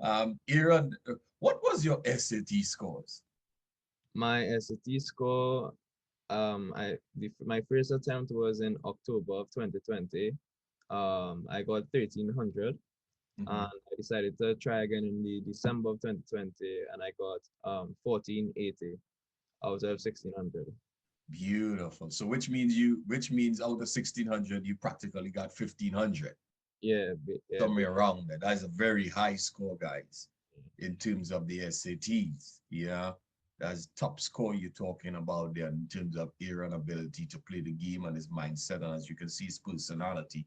Aaron, what was your SAT scores? My SAT score, my first attempt was in October of 2020. I got 1300, Mhm. and I decided to try again in the December of 2020, and I got 1480 out of 1600. Beautiful. So which means out of 1600, you practically got 1500, Yeah, yeah, somewhere around that. That's a very high score, guys, in terms of the SATs. Yeah. That's top score you're talking about there in terms of Aaron ability to play the game and his mindset. And as you can see, his personality.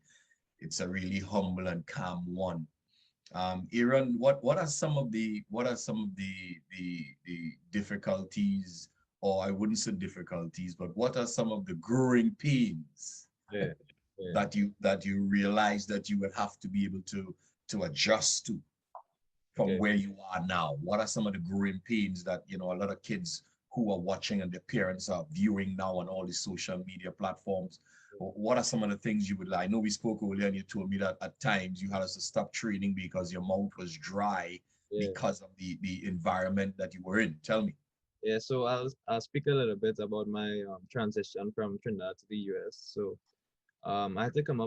It's a really humble and calm one. Aaron, what are some of the difficulties, or I wouldn't say difficulties, but what are some of the growing pains yeah, yeah. that you realize that you would have to be able to adjust to from Okay. where you are now? What are some of the growing pains that a lot of kids who are watching and their parents are viewing now on all the social media platforms? What are some of the things you would like? I know we spoke earlier and you told me that at times you had us to stop training because your mouth was dry Yeah, because of the environment that you were in. Tell me. yeah. So I'll speak a little bit about my transition from Trinidad to the US. So I had to come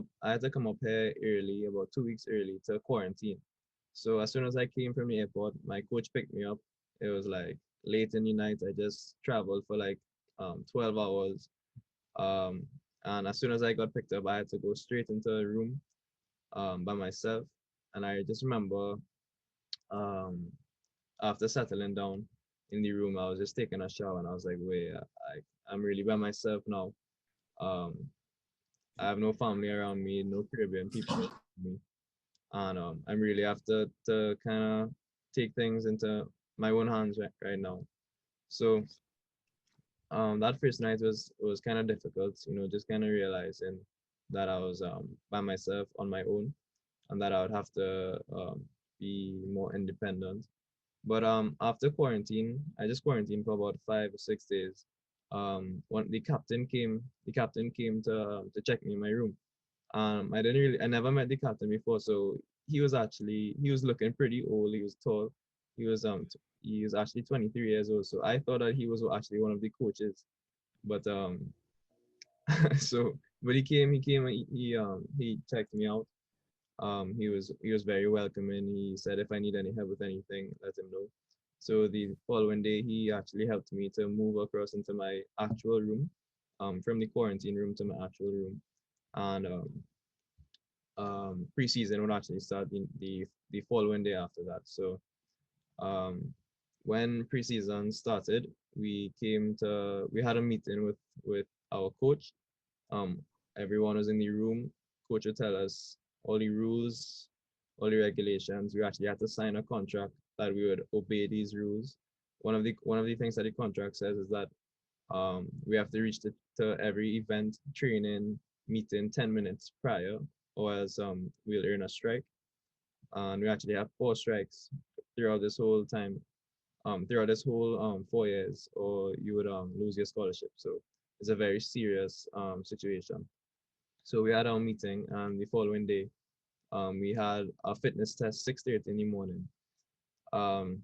up here early, about 2 weeks early to quarantine. So as soon as I came from the airport, my coach picked me up. It was like late in the night. I just traveled for like 12 hours. Um, and as soon as I got picked up, I had to go straight into a room by myself. And I just remember um, after settling down in the room, I was just taking a shower and I was like, wait, I'm really by myself now. Um, I have no family around me, no Caribbean people around me. And I'm really have to kind of take things into my own hands right now. So that first night was kind of difficult, just kind of realizing that I was by myself on my own and that I would have to be more independent. But after quarantine, I just quarantined for about 5 or 6 days. One the captain came to check me in my room. I never met the captain before, so he was looking pretty old. He was tall. He was he was actually 23 years old. So I thought that he was actually one of the coaches. But so but he checked me out. He was very welcoming. He said if I need any help with anything, let him know. So the following day, he actually helped me to move across into my actual room, from the quarantine room to my actual room, and preseason would actually start the following day after that. So um, when preseason started, we had a meeting with our coach. um, Everyone was in the room. Coach would tell us all the rules, all the regulations. We actually had to sign a contract that we would obey these rules. One of the things that the contract says is that we have to reach to every event, training, meeting 10 minutes prior, or else we'll earn a strike. And we actually have 4 strikes throughout this whole time, throughout this whole 4 years, or you would lose your scholarship. So it's a very serious situation. So we had our meeting, and the following day, we had a fitness test 6:30 in the morning. Um,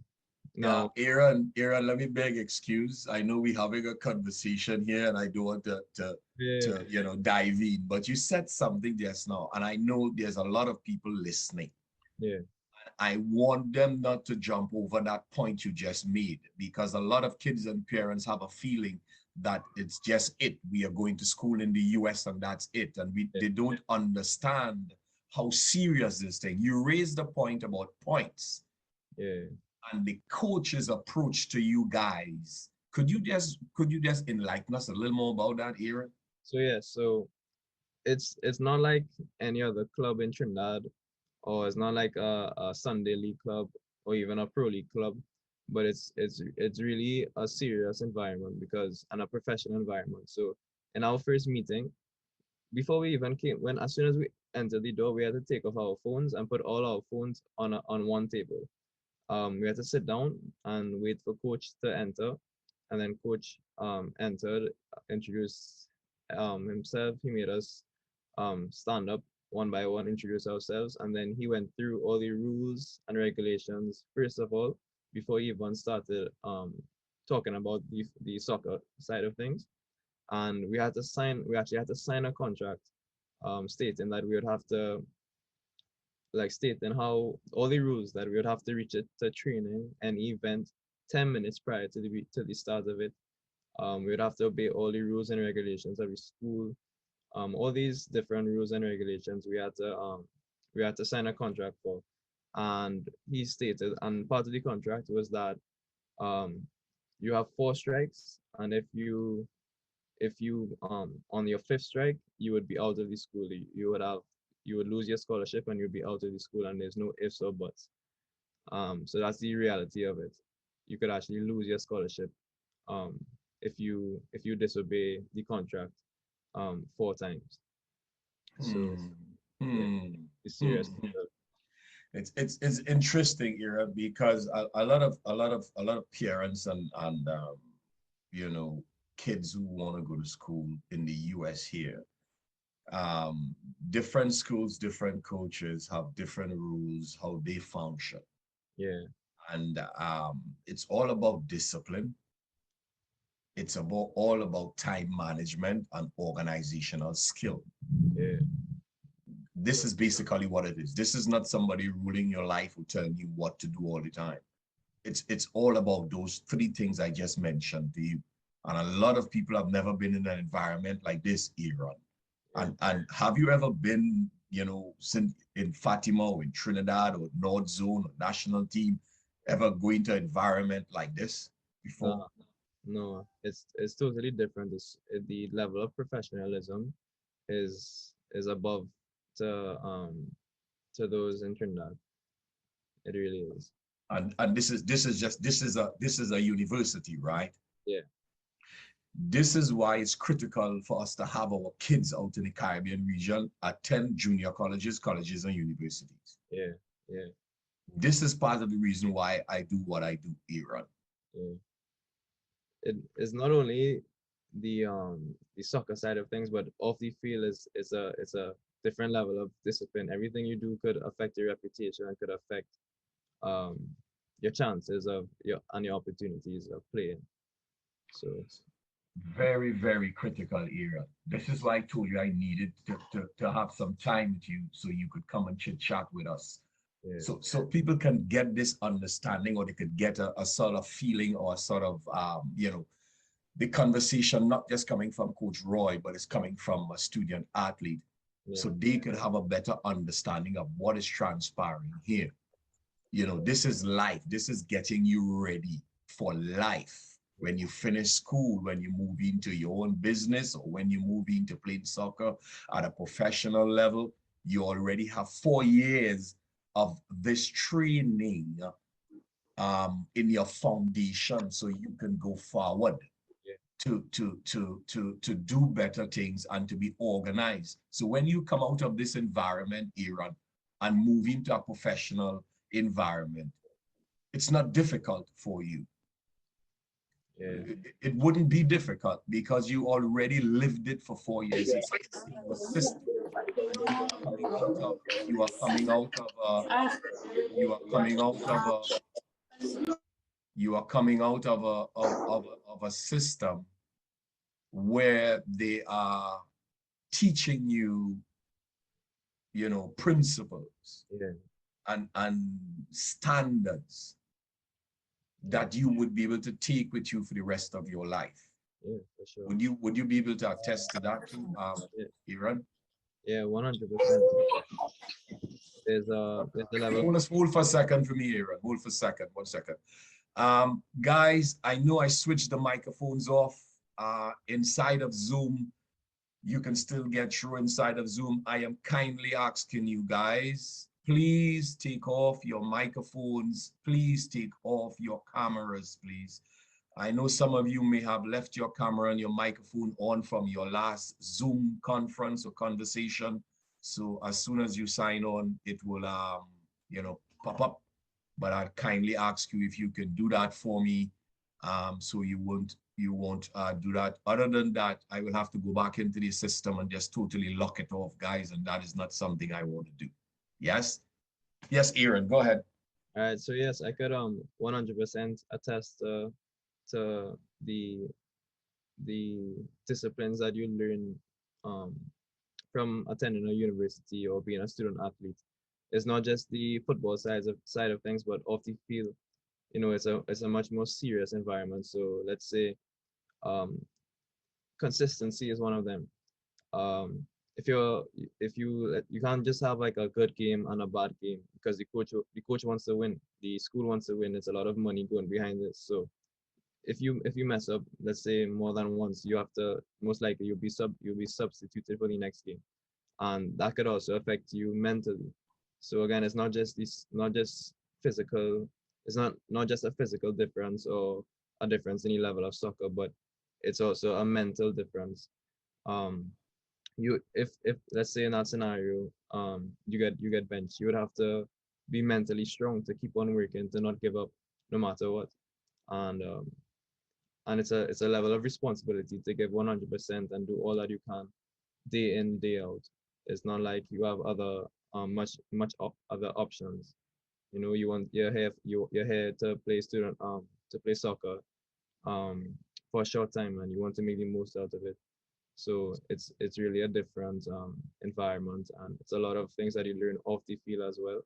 Yeah, Now, Aaron, let me beg excuse. I know we're having a conversation here and I don't want yeah, to dive in, but you said something just now, and I know there's a lot of people listening. yeah, I want them not to jump over that point you just made because a lot of kids and parents have a feeling that it's just it. We are going to school in the US and that's it. And yeah, they don't understand how serious this thing. You raised the point about points yeah. and the coach's approach to you guys. Could you just enlighten us a little more about that, Aaron? So yeah, so it's not like any other club in Trinidad, or it's not like a Sunday league club or even a pro league club, but it's really a serious environment because and a professional environment. So in our first meeting, before we even came, when as soon as we entered the door, we had to take off our phones and put all our phones on one table. We had to sit down and wait for coach to enter, and then coach entered, introduced himself. He made us stand up, one by one introduce ourselves, and then he went through all the rules and regulations first of all before he even started talking about the soccer side of things. And we actually had to sign a contract stating that we would have to like stating how all the rules that we would have to reach it to training and event 10 minutes prior to the start of it. We would have to obey all the rules and regulations of the school. All these different rules and regulations we had to sign a contract for. And he stated, and part of the contract was that um, you have 4 strikes, and if you on your 5th strike, you would be out of the school. You would lose your scholarship and you'd be out of the school, and there's no ifs or buts. So that's the reality of it. You could actually lose your scholarship um, if you disobey the contract 4 times. So Hmm. yeah, Hmm. it's Hmm. serious. Hmm. It's interesting, Ira, because a lot of parents and you know kids who want to go to school in the US here, um, different schools, different coaches have different rules how they function, Yeah, and it's all about discipline. It's about all about time management and organizational skill. yeah, This is basically what it is. This is not somebody ruling your life or telling you what to do all the time. It's all about those 3 things I just mentioned to you. And a lot of people have never been in an environment like this, Aaron. yeah. And have you ever been, since in Fatima or in Trinidad or North Zone or national team, ever going to an environment like this before? No, no, it's totally different. The level of professionalism is above to um to those in Trinidad. It really is. And this is a university, right? Yeah, This is why it's critical for us to have our kids out in the Caribbean region attend junior colleges, colleges, and universities. yeah, yeah, This is part of the reason why I do what I do, Aaron. yeah. It is not only the soccer side of things, but off the field is a different level of discipline. Everything you do could affect your reputation and could affect um your chances of your opportunities of playing. So Very, very critical area. This is why I told you I needed to have some time with you so you could come and chit chat with us. yeah, So people can get this understanding, or they could get a sort of feeling, or a sort of the conversation not just coming from Coach Roy, but it's coming from a student athlete. yeah, So they could have a better understanding of what is transpiring here. This is life. This is getting you ready for life. When you finish school, when you move into your own business, or when you move into playing soccer at a professional level, you already have 4 years of this training in your foundation, so you can go forward yeah, to do better things and to be organized. So when you come out of this environment, Aaron, and move into a professional environment, it's not difficult for you. yeah, It wouldn't be difficult because you already lived it for 4 years. It's in your system. You are coming out of you are coming out of you are coming out of a you are coming out of a system where they are teaching you, principles yeah, and standards yeah, that you would be able to take with you for the rest of your life. yeah, for sure. Would you be able to attest to that too, Yeah, Aaron? yeah, 100%. There's a level. Hold for a second for me, Aaron. Hold for a second. 1 second. Guys, I know I switched the microphones off inside of Zoom. You can still get through inside of Zoom. I am kindly asking you guys, please take off your microphones. Please take off your cameras, please. I know some of you may have left your camera and your microphone on from your last Zoom conference or conversation. So as soon as you sign on, it will, pop up. But I'd kindly ask you if you can do that for me. So you won't do that. Other than that, I will have to go back into the system and just totally lock it off, guys, and that is not something I want to do. Yes, yes, Aaron, go ahead. All right, so yes, I could 100% attest to the disciplines that you learn um from attending a university or being a student athlete. It's not just the football side of things, but off the field, it's a much more serious environment. So let's say um, consistency is one of them. Um, if you can't just have like a good game and a bad game because the coach wants to win, the school wants to win. It's a lot of money going behind this. So if you mess up, let's say more than once, you have to most likely you'll be substituted for the next game, and that could also affect you mentally. So again, it's not just physical. It's not just a physical difference or a difference in the level of soccer, but it's also a mental difference. Um, you if let's say in that scenario, you get benched, you would have to be mentally strong to keep on working, to not give up no matter what. And um, and it's a level of responsibility to give 100% and do all that you can day in day out. It's not like you have other other options. You're here to play soccer for a short time, and you want to make the most out of it. So it's really a different environment, and it's a lot of things that you learn off the field as well,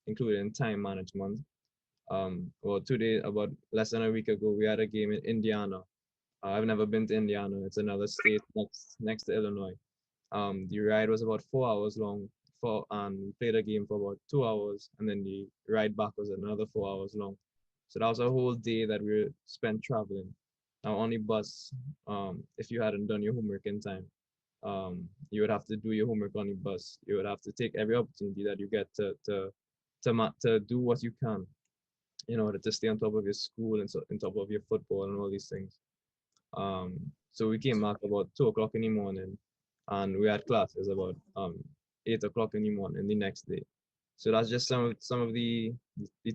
including time management. Well, today, about less than a week ago, we had a game in Indiana. I've never been to Indiana. It's another state next to Illinois. The ride was about 4 hours long. We played a game for about 2 hours, and then the ride back was another 4 hours long. So that was a whole day that we spent traveling. Now on the bus, if you hadn't done your homework in time, you would have to do your homework on the bus. You would have to take every opportunity that you get to do what you can in order to stay on top of your school and so on top of your football and all these things. Um, so we came back about 2 o'clock in the morning, and we had classes about 8 o'clock in the morning the next day. So that's just some of the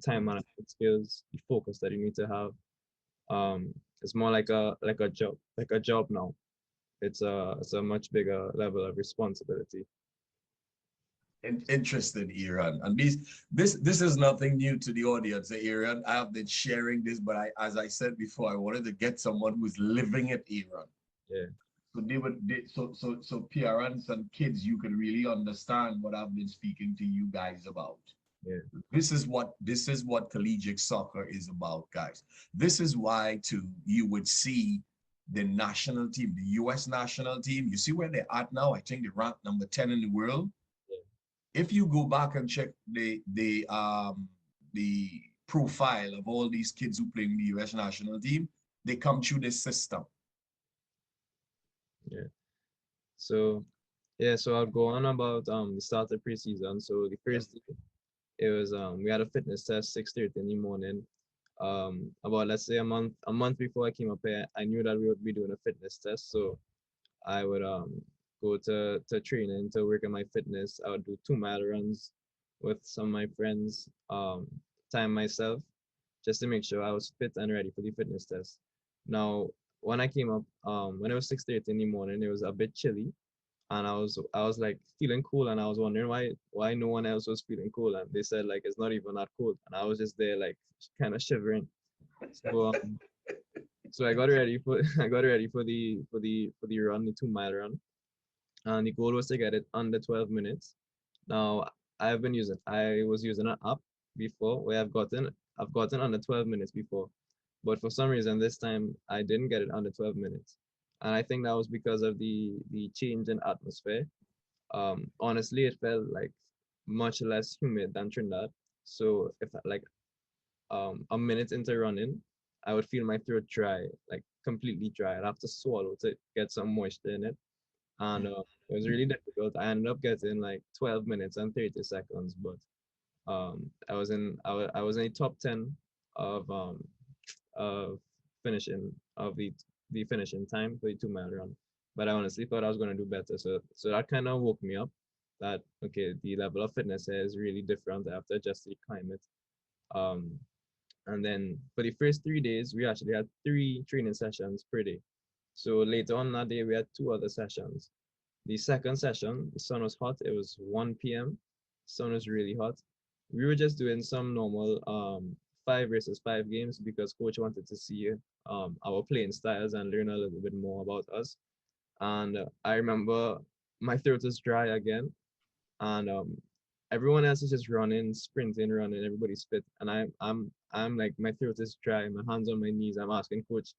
time management skills, the focus that you need to have. It's more like a job now. It's a much bigger level of responsibility. Interested, Aaron. And this is nothing new to the audience, Aaron. I have been sharing this, but as I said before, I wanted to get someone who's living it, Aaron. Yeah, So so parents and kids, you can really understand what I've been speaking to you guys about. yeah, This is what collegiate soccer is about, guys. This is why too you would see the national team, the US national team. You see where they're at now? I think they're ranked number 10 in the world. yeah, If you go back and check the profile of all these kids who play in the US national team, they come through this system. yeah. So yeah, so I'll go on about the start of preseason. So the Yep. first day, it was we had a fitness test 6:30 in the morning. About let's say a month before I came up here, I knew that we would be doing a fitness test. So I would go to training to work on my fitness. I would do 2 mile runs with some of my friends, time myself, just to make sure I was fit and ready for the fitness test. Now, when I came up, when it was 6:30 in the morning, it was a bit chilly, and I was like feeling cool, and I was wondering why no one else was feeling cool, and they said like it's not even that cold, and I was just there like kind of shivering. So I got ready for I got ready for the run, the 2 mile run, and the goal was to get it under 12 minutes. Now I was using an app before where I've gotten under 12 minutes before, but for some reason this time I didn't get it under 12 minutes, and I think that was because of the change in atmosphere. Honestly, it felt like much less humid than Trinidad. So if like a minute into running, I would feel my throat dry, like completely dry. I'd have to swallow to get some moisture in it, and it was really difficult. I ended up getting like 12 minutes and 30 seconds, but I was in the top 10 of finishing of the finishing time for the 2 mile run. But I honestly thought I was going to do better. So that kind of woke me up that okay, the level of fitness here is really different. I have to adjust to the climate. Um, And then for the first 3 days, we actually had 3 training sessions per day. So later on that day, we had 2 other sessions. The second session, the sun was hot. It was 1 p.m. Sun was really hot. We were just doing some normal 5 versus 5 games because coach wanted to see our playing styles and learn a little bit more about us. And I remember my throat was dry again, and everyone else is just running, sprinting, running. Everybody's fit, and I'm like my throat is dry, my hands on my knees. I'm asking coach,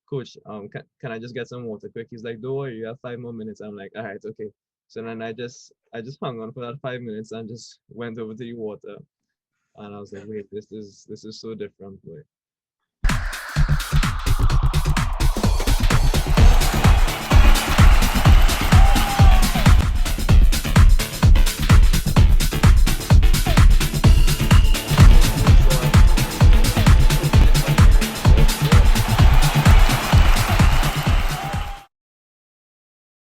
can I just get some water quick? He's like, don't worry, you have 5 more minutes. I'm like, all right, okay. So then I just hung on for that 5 minutes and just went over to the water, and I was like, wait, this is so different, boy.